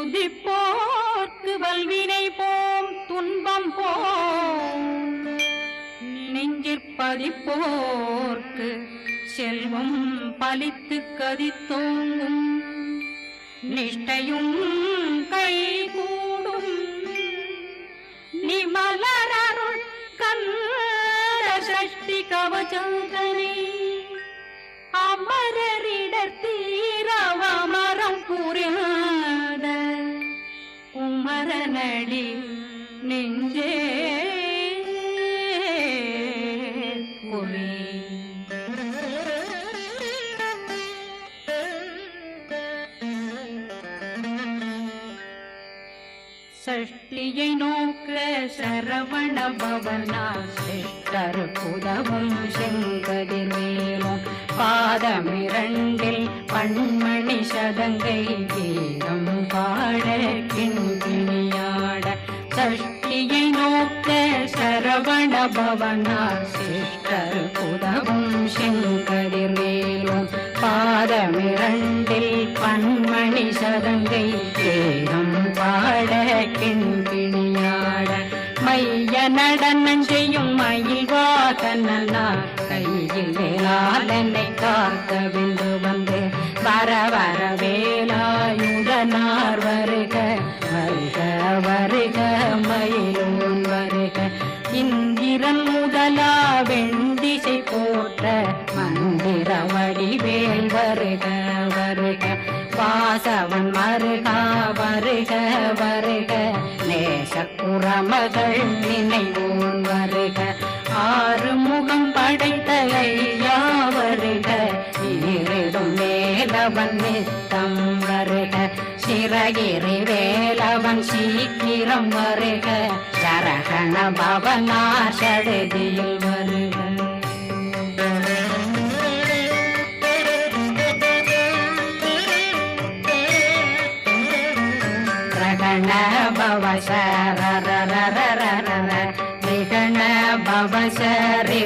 துதிப்போர்க்கு வல்வினை போம் துன்பம் போம் நெஞ்சிற்பதிப்போர்க்கு செல்வம் பலித்து கதித்தோங்கும் நிஷ்டையும் கைகூடும் நிமலரருள் கந்த சஷ்டி கவசந்தனை அமரரிடர் தீரவமரம் புரியாத குமரனடி நெஞ்சே சஷ்டியை நோக்க சரவண பவனா சிஷ்டர் புதவும் செங்கதிர்வேலும் பாதமிரண்டில் பண்மணி சதங்கை கீதம் பாட கிண்கிணியாட சஷ்டியை நோக்க சரவண பவனா சிஷ்டர் புதவும் செங்கதிர்வேலும் பாதமிரண்டில் பண்மணி சதங்கை கீதம் பாட கிண்கிணியாட மைய நடனம் செய்யும் மயில் வாகனா கையில் வேளாளனை காக்க விந்து வந்து வர வர வேலாயுதனார் வருக வருக வருக மயிலோன் வருக இந்திரன் முதலா வெண்டிசை போற்ற மந்திர வடிவேல் வருக வருக வாசவன் மருகா வருக வருக நேசக்குறமகள் நினைவோன் வருக ஆறு முகம் படைத்த ஐயா வருக ஈரிடும் வேலவன் நித்தம் வருக சிறகிரி வேலவன் சீக்கிரம் வருக சரகண பவனா சடுதியில் வருக நிகண பவசரி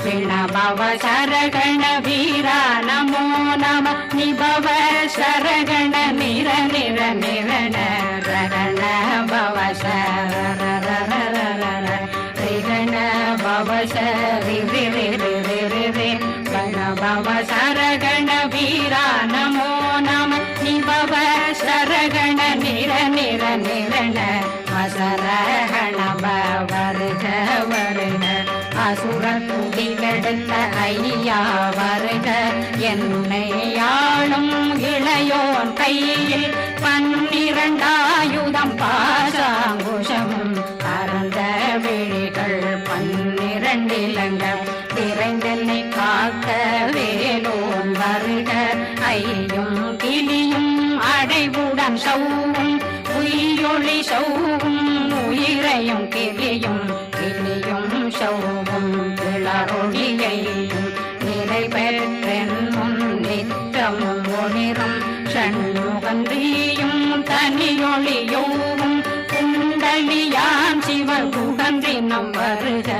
விண பவ சரகண வீரா நமோ நம நிபவ சரகண நிர நிர நிரண ரகண பவசரண பவசரி கண பவ சரகண வீரா நமோ நம நிபவ சரகண நிர நிர நிரண வசரகண வருக வருக அசுர குடி கெடுத்த ஐயா வருக என்னை ஆளும் இளையோன் கையில் 12 ஆயுதம் பாசாங்குஷமும் பரந்த விழிகள் 12 இலங்கம் விரைந்தென்னை காக்க வேலோன் வருக ஐயும் கிளியும் அடைவுடன் சௌவும் உயிரொளி சௌவும் உயிரையும் கிளியும் கிளியும் சௌவும் கிளரொளியையும் நிறைவேற்றென் முன் நித்தமும் ஒளிரும் ஷண்முகந்தியும் தனியொளியோவும் குண்டலியான் சிவ குகந்தினம் வருக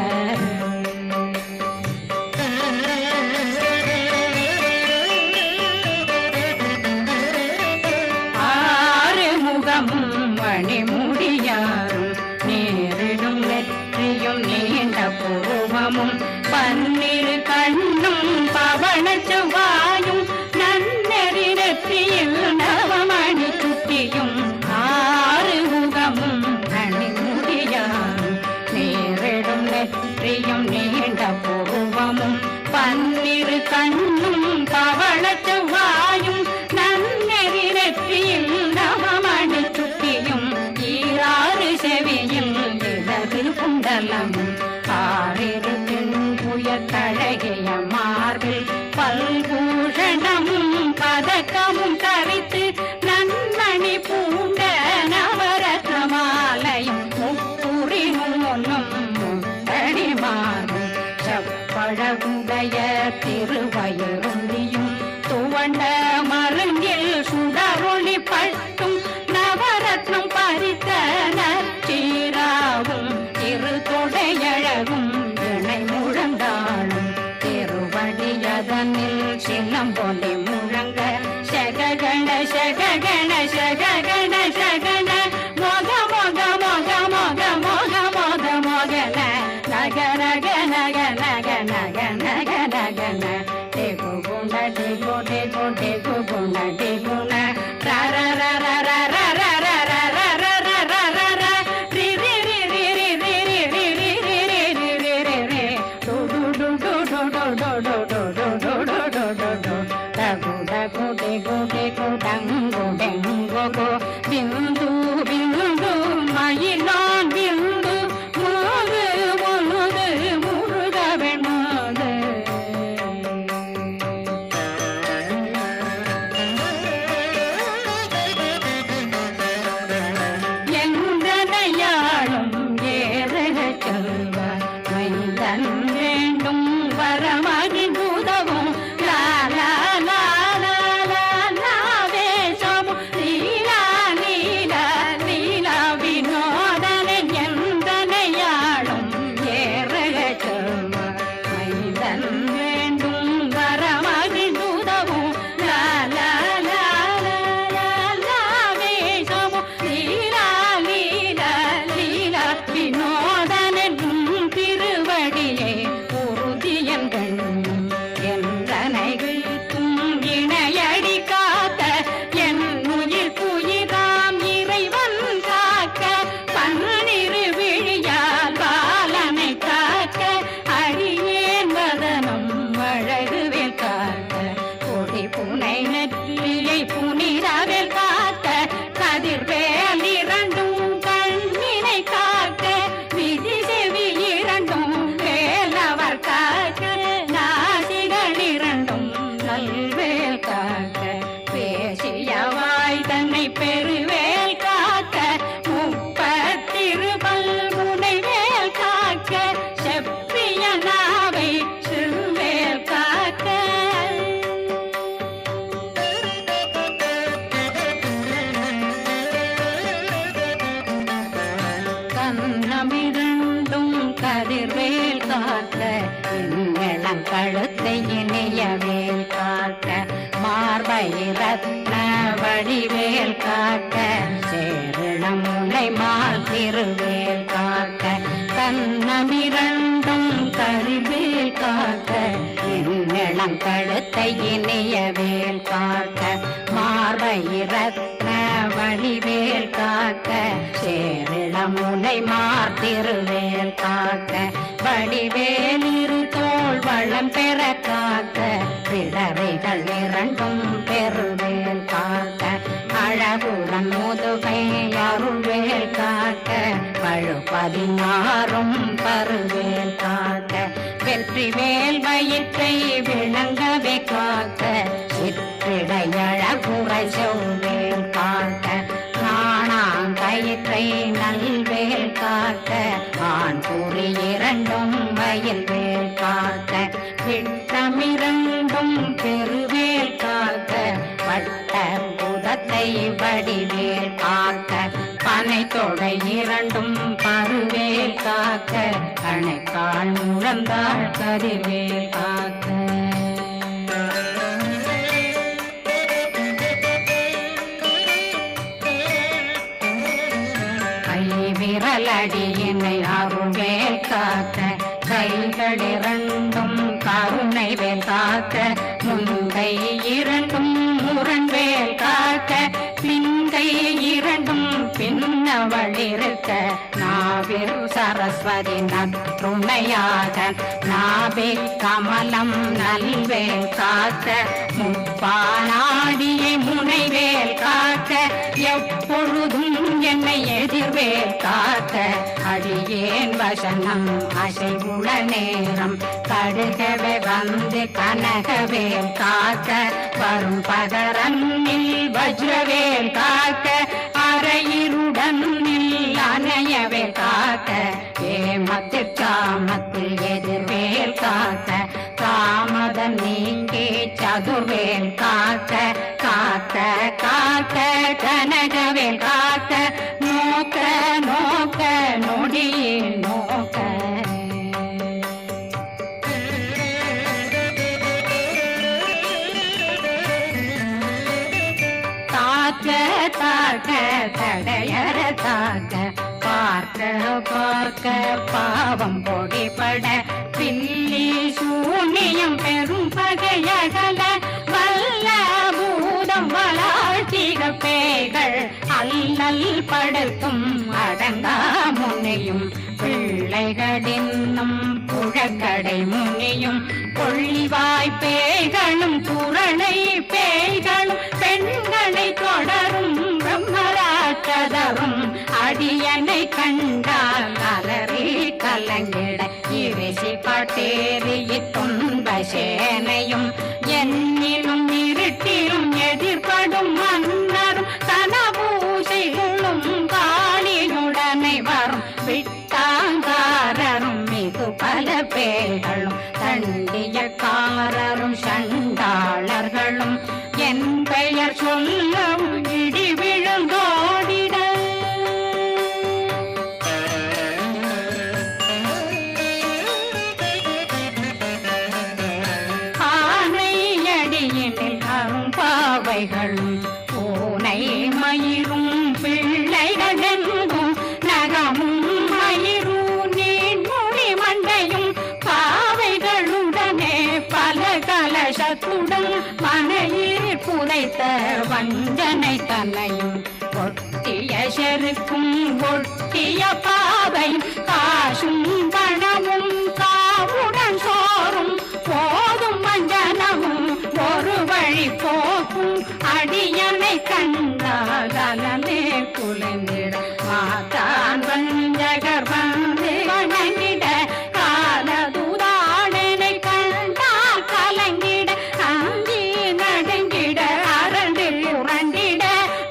மணிமுடியாரும் நேரிடும் நெற்றியும் நீண்ட பூவமும் 12 கண்ணும் பவன செவ்வாயும் நன்னெறி நெற்றியில் நவமணி குட்டியும் 6 முகமும் மணிமுடியாரும் நேரிடும் நெற்றியும் நீண்ட பூவமும் 12 கண்ணும் பவன செவ்வாயும் நன்னெறி நெற்றியில் நவமணி சுட்டியும் 6 செவியில் இடது குண்டலம் 6 புயத்தழகிய மார்பில் பல்பூஷணமும் பதக்கமும் தரித்து நன்மணி பூண்ட நவரத்ன மாலையும் முப்புரி முன்னும் முத்தடி மாறும் செப்பழகுடைய திருவயருந்தியும் துவண்ட மருங்கில் சுடரொளி பட்டும் நவரத்னம் பறித்த நச்சீராவும் திரு தொடையழகும் இணை முழந்தாளும் திருவடியதனில் சிலம்பொலி முழங்க சககண ಶಗಗಣ ಶಗಗಣ ಶಗಣ ಮೊಗ ಮೊಗ ಮೊಗ ಮೊಗ ಮೊಗ ಮೊಗ ಮೊಗನ ನಗ ನಗ ನಗ ನಗ ನಗ ನಗ ನಗನ ದೇಗು ಗುಣ ದೇಗು ದೇಗು ದೇಗು ಗುಣ ದೇಗುಣ ರ ರ ರ ರ ರ ರ ರ ರ ರ ರ ರ ರ ರ ರ ರಿ ರಿ ರಿ ರಿ ರಿ ರಿ ರಿ ರಿ ರಿ ರಿ ರಿ ರಿ ರಿ ರಿ ಡು ಡು ಡು ಡು ಡು ಡು ಡು ಡು ಡು ಡು ಡು ಡು ಡು ಡು ಡಗು ಡಗು ಡೆಗು ಡೆಗು ಡಂಗು ಡೆಂಗು ಗು ಬಿಂದು ಬಿಂದು மயிலான் பிந்து முழுது முழுது முழுத வெண்மாது எந்தனையாளும் ஏறக செல்வார் மைந்தன் வேண்டும் வரமகி பூதவும் லாலா லாலா லாலா வேஷமும் லீலா லீலா லீலா வினோதனன் எந்தனையாளும் ஏறக செல்வார் மைந்தன் வேண்டும் வரமகி பூதவும் லாலா லாலா லாலா வேஷமும் லீலா லீலா லீலா வினோதனன் திருவடியே உறுதியங்கள் என்றனைகளுக்கும் இணையடி காத்த என் உயிர் புயிராம் இறைவன் காக்க பன்னிரு விழியால் பாலனை காக்க அடியேன் வதனம் அழகுவேல் காக்க கொடி புனை நெற்றியை புனிதவேல் காக்க கதிர்வேல் இரண்டும் கண்ணினை காக்க விதி செவி இரண்டும் வேலவர் காக்க நாசிகள் இரண்டும் நல்வேல் காக்க பேசியவாய் தன்னை பெருவேல் காக்க முப்பத்திருபல் முனைவேல் காக்க செப்பிய நாவை சிறுவேல் காக்க கண்ணமிரண்டும் கதிர்வேல் காக்க இளம் கழுத்தை இணையவேல் காக்க மார்பை ரத்ன வடிவேல் காக்க சேரிளம் முனை மால் திருவேல் காக்க கண்ணமிரண்டும் கதிர்வேல் காக்க இளம் கழுத்தை இணையவேல் காக்க மார்பை ரத்ன வடிவேல் காக்க சேரிளம் முனை மார் திருவேல் காக்க வடிவேல் இரு தோள் வளம் பெற காக்க பிடரைகள் இரண்டும் பெருவேல் காக்க அழகுடன் முதுகை அருள்வேல் காக்க பழு 16 பருவேல் காக்க வெற்றி வேல் வயிற்றை விளங்கவே காக்க சிற்றிடையழகுரை செவ்வேல் காக்க நாணாங்கயிற்றை நல்வேல் காக்க ஆண் குறி இரண்டும் வயல்வேல் காக்க விட்டமிரண்டும் பெருவேல் காக்க வட்ட புதத்தை வடிவேல் காக்க பனை தொடை இரண்டும் பருவேல் காக்க கணைக்கால் முழந்தாள் கதிர்வேல் காக்க விரலடியினை அருள்வேல் காக்க கைகள் இரண்டும் கருணை வேல் காக்க முந்தை இரண்டும் முரண்வேல் காக்க பிந்தை இரண்டும் பின்னவளிருக்க நாவில் சரஸ்வதி நற்றுணையாக நாவே கமலம் நல்வேல் காக்க முப்பானாடியை முனைவேல் காக்க எப்பொழுதும் என்னை எதிர்வேல் காக்க அடியேன் வசனம் அசைவுள நேரம் கடுகவே வந்து கனகவேல் காக்க வரும் பகரன்னில் வஜ்ரவேல் காக்க அரையிருடன் அணையவே காக்க ஏமத்தில் காமத்தில் எதிர்வேல் காக்க காமதம் நீங்கி சதுர்வேல் காக்க காக்க காக்க கனகவேல் காக்க நோக்க நோக்க நொடியில் நோக்க தாக்க தடையற தாக்க பார்க்க பார்க்க பாவம் பொடிபட பில்லி சூனியம் பெரும் பகையகல வல்ல பூதம் வளாழ்த்திக பேய்கள் அல்லல் படுத்தும் அடங்கா முனையும் பிள்ளைகளின்னும் புழக்கடை முனியும் கொள்ளிவாய் பேய்களும் குரணை பேய்களும் பெண்களை தொடரும் பிரம்மராட்சதரும் அடியனை கண்டால் அலறி கலங்கிட இரிசி பட்டேறி துன்ப சேனையும் என்னிலும் இருட்டிலும் எதிர்படும் மன்னரும் தனபூசைகளும் காளியுடனை வரும் விட்டாங்காரரும் மிகு பல பேர்களும் தண்டியக்காரரும் சண்டாளர்களும் என் பெயர் சொல்லவும் இடி விழுந்தோடிட ஆனையடியினில் அரும்பாவைகளும் பூனை மயிரும் பிள்ளைகளெங்கும் நகமும் மயிரும் நீன்மொழி மண்டையும் பாவைகளுடனே பல கலசத்துடன் மனையில் புதைத்த வஞ்சனை தன்னையும் ஒட்டிய செருக்கும் ஒட்டிய பாவையும் காசும் பணமும் காவுடன் சோறும் போதும் வஞ்சனமும் ஒரு வழி போக்கும் அடியனை கண்டால் அலமே குலைந்திட மாதான் வஞ்சகர் வந்து வணங்கிட காலதுதாடனை கண்டால் கலங்கிட அஞ்சி நடுங்கிட அரண்டு உரண்டிட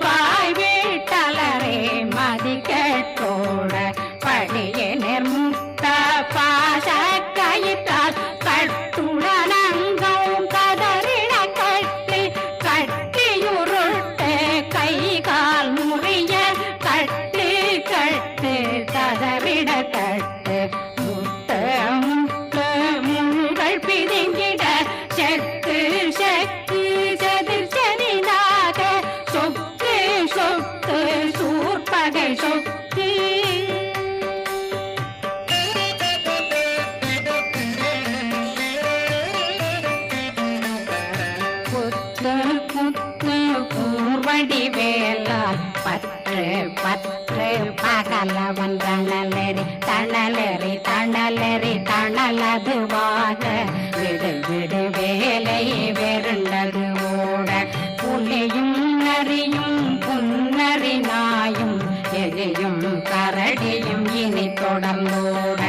வாய் வீட்டலரே மதி கேட்டோட படியே நிர்முக்த பாச கயிற்றால் கட்டுடனங்கவும் கதறிட கட்டி கட்டியுருட்டு கை கால் முறிய கட்டு கட்டு கதறிட கட்டு முட்ட முட்டு முள்கள் பிதுங்கிட செக்கு செக்கு செதிர் செதினாக சொக்கு சொக்கு சூர்பகை சொக்கு புத்து புத்து பூர்வடி வேலால் பற்று பற்று பகலவன் தணலெறி தணலெறி தணலெறி தணலதுவாக விடு விடு வேலை வெருண்டது ஓட புலியும் நரியும் புன்னறி நாயும் எலியும் கரடியும் இனி தொடர்ந்தோட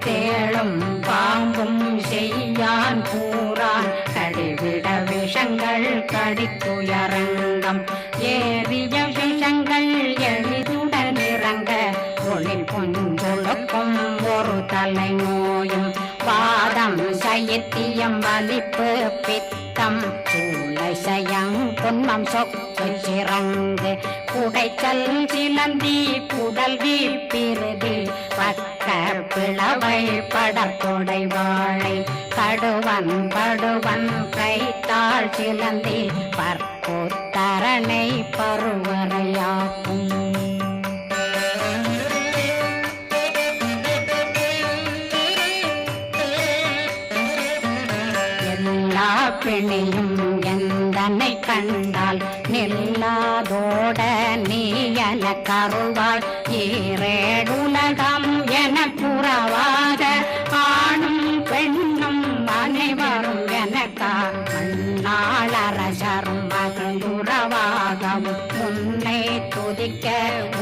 தேளும் பாம்பும் செய்யான் கூறான் கடிவிட விஷங்கள் கடித்துயரங்கம் ஏறிய விஷங்கள் எளிதுடன் இறங்க ஒளில் பொஞ்சொழுக்கும் ஒரு தலை நோயும் பாதம் சைத்தியம் வலிப்பு பித்தம் சூளை சயம் பொன்மம் சொக்கு சிறங்கு குடைச்சல் சிலந்தி குடல் வீப்பிருதி பக்க பிளவை படத்தொடை வாழை கடுவன் படுவன் கைத்தாள் சிலந்தி பற்புத்தரணை பருவரையாக்கும் எல்லா பிணியும் எந்தனை கண்டால் நில்லாதோட நீ என கருவாள் ஈரேடுலகம் என புறவாக ஆணும் பெண்ணும் அனைவரும் எனக்கா மண்ணாளரசரும் மகிழ்ந்துறவாகவும் உன்னை துதிக்க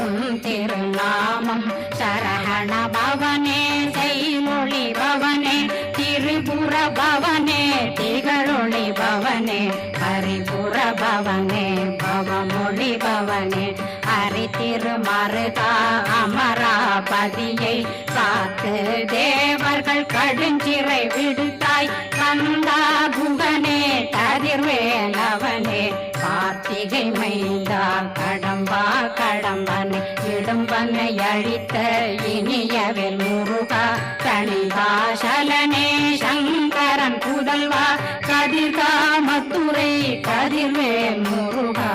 உன் திருநாமம் சரகண பவனே செய்மொழி பவனே திரிபுர பவனே திகழொளி பவனே ஹரிபுர பவனே பவமொழி பவனே ஹரி திருமருகா அமராபதியை காத்து தேவர்கள் கடுஞ்சிறை விடுத்தாய் கந்தா குகனே கதிர்வேலவனே கார்த்திகை மைந்தா கடம்பா கடம்பனை இடும்பனை அழித்த இனியவில் முருகா கணிகாசலனே சங்கரன் புதல்வா கதிர்காமத்துறை கதிர்வேல் முருகா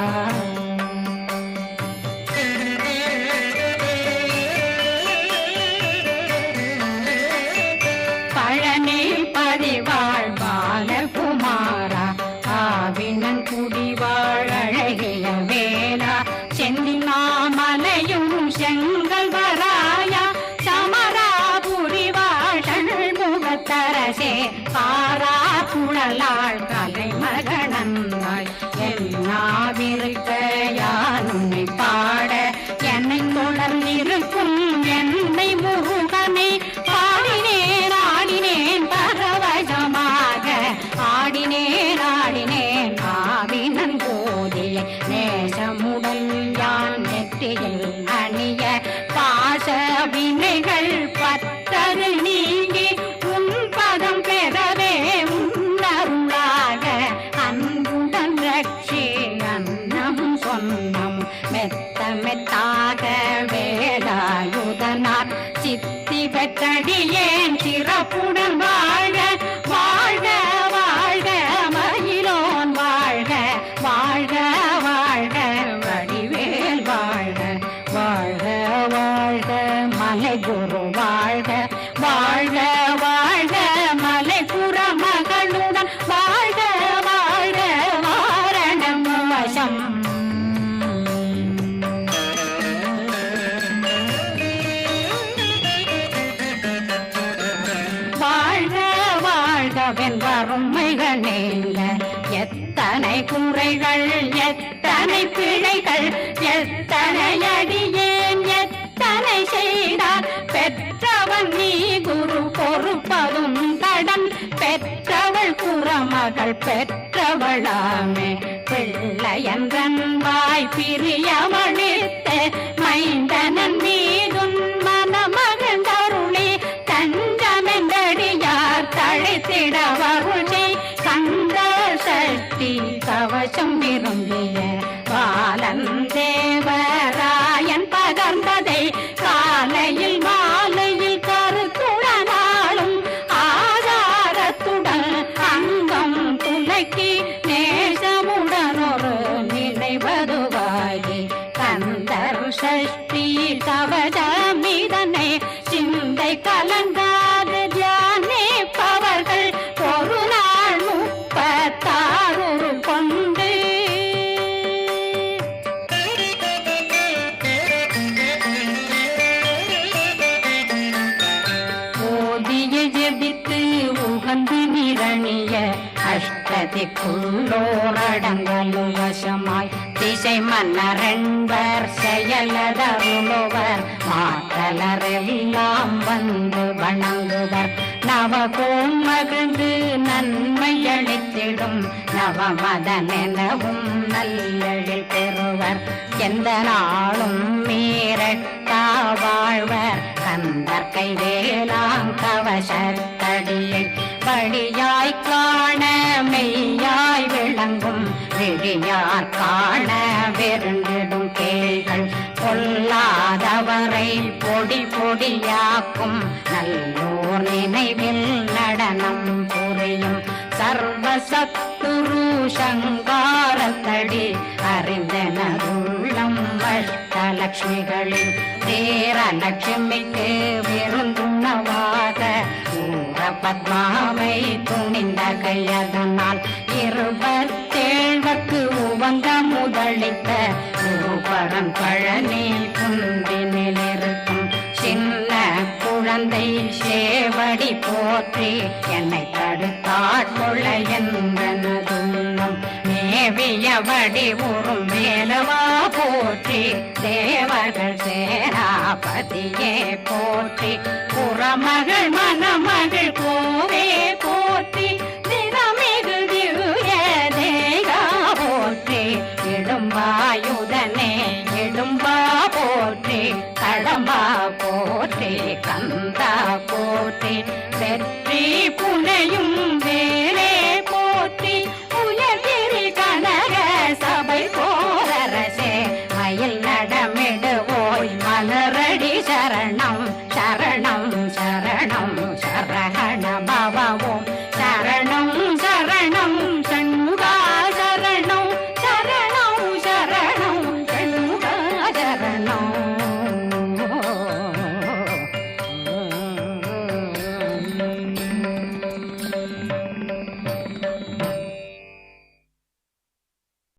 கல்லாள் கலைமகனந்தாய் என்னாவிருக்க யான் உன்னை பாட என்னை தொடர்ந்திருக்கும் என்னை முருகனை பாடினேன் ஆடினேன் பரவசமாக ஆடினேன் ஆடினேன் ஆவினன் போதிய நேசமுடன் யான் நெற்றியில் அணிய பாச வினைகள் பற்றரு நீங்கி உன் பதம் பெறவே உன்னருளாக அன்புடன் ரட்சி அன்னம் சொன்னம் மெத்த மெத்தாக வேலாயுதனார் சித்தி பெற்றடியேன் சிறப்புடன் வாழ வாழ்க வாழ்க மயிலோன் வாழ்க வாழ்க வாழ்க வடிவேல் வாழ்க வாழ்க வாழ்க மலை குரு வாழ்க வாழ்க வாழ்க மலை புற மகளுடன் வாழ்க வாழ்க வாரணம் வசம் வறுமைகள் நீங்க எத்தனை குறைகள் எத்தனை பிழைகள் எத்தனை அடியேன் எத்தனை செய்தார் பெற்றவன் நீ குரு பொறுப்பதும் கடன் பெற்றவள் குறமகள் பெற்றவளாமே பிள்ளையன்றன் வாய் பிரியமளித்த மைந்தனன் மீதுன் மனமகந்தருளி தஞ்சமென்றடியார் தழைத்திட வருளை கந்த சக்தி கவசம் விரும்பிய பாலன் தேவராயன் பகர்ந்ததை காலையில் மாலையில் கருத்துடனாலும் ஆதாரத்துடன் அங்கம் துலக்கி நேசமுடன் ஒரு நினைவதுவாகி கந்தர் சஷ்டி கவசமிதனை சிந்தை கலங்காத தியானிப்பவர்கள் ஒரு நாள் 36 கொண்டு ஓதிய ஜெபித்து உகந்து நிரணிய அஷ்டதிக்குள்ளோரடங்கலும் வசமாய் திசை மன்னரென்பர் செயலதருளுவர் மாற்றலரெல்லாம் வந்து வணங்குவர் நவகோம் மகிழ்ந்து நன்மையளித்திடும் நவமதனெனவும் நல்லெழில் பெறுவர் எந்த நாளும் மீறட்டா வாழ்வர் கந்தர் கைவேலாம் கவசத்தடியை படியாய் காண மெய்யாய் விளங்கும் விழியார் காண வெருண்டிடும் கேள்கள் கொல்லாதவரை பொடி பொடியாக்கும் நல்லோர் நினைவில் நடனம் புரியும் சர்வசத்துரு சங்காரத்தடி அறிந்தனருள்ளம் அஷ்டலட்சுமிகளில் தேரலட்சுமிக்கு விருந்துணவாக ஊர பத்மாவை துணிந்த கையதனால் 27 உவந்த முதலித்த குருபரன் பழனி குந்தினில் இருக்கும் சின்ன குழந்தை சேவடி போற்றி என்னை தடுத்தாட்கொள்ள என்பனதுள்ளம் மேவியபடி உறும் மேலவா போற்றி தேவர்கள் சேராபதியே போற்றி புறமகள் மணமகள் கோவே போ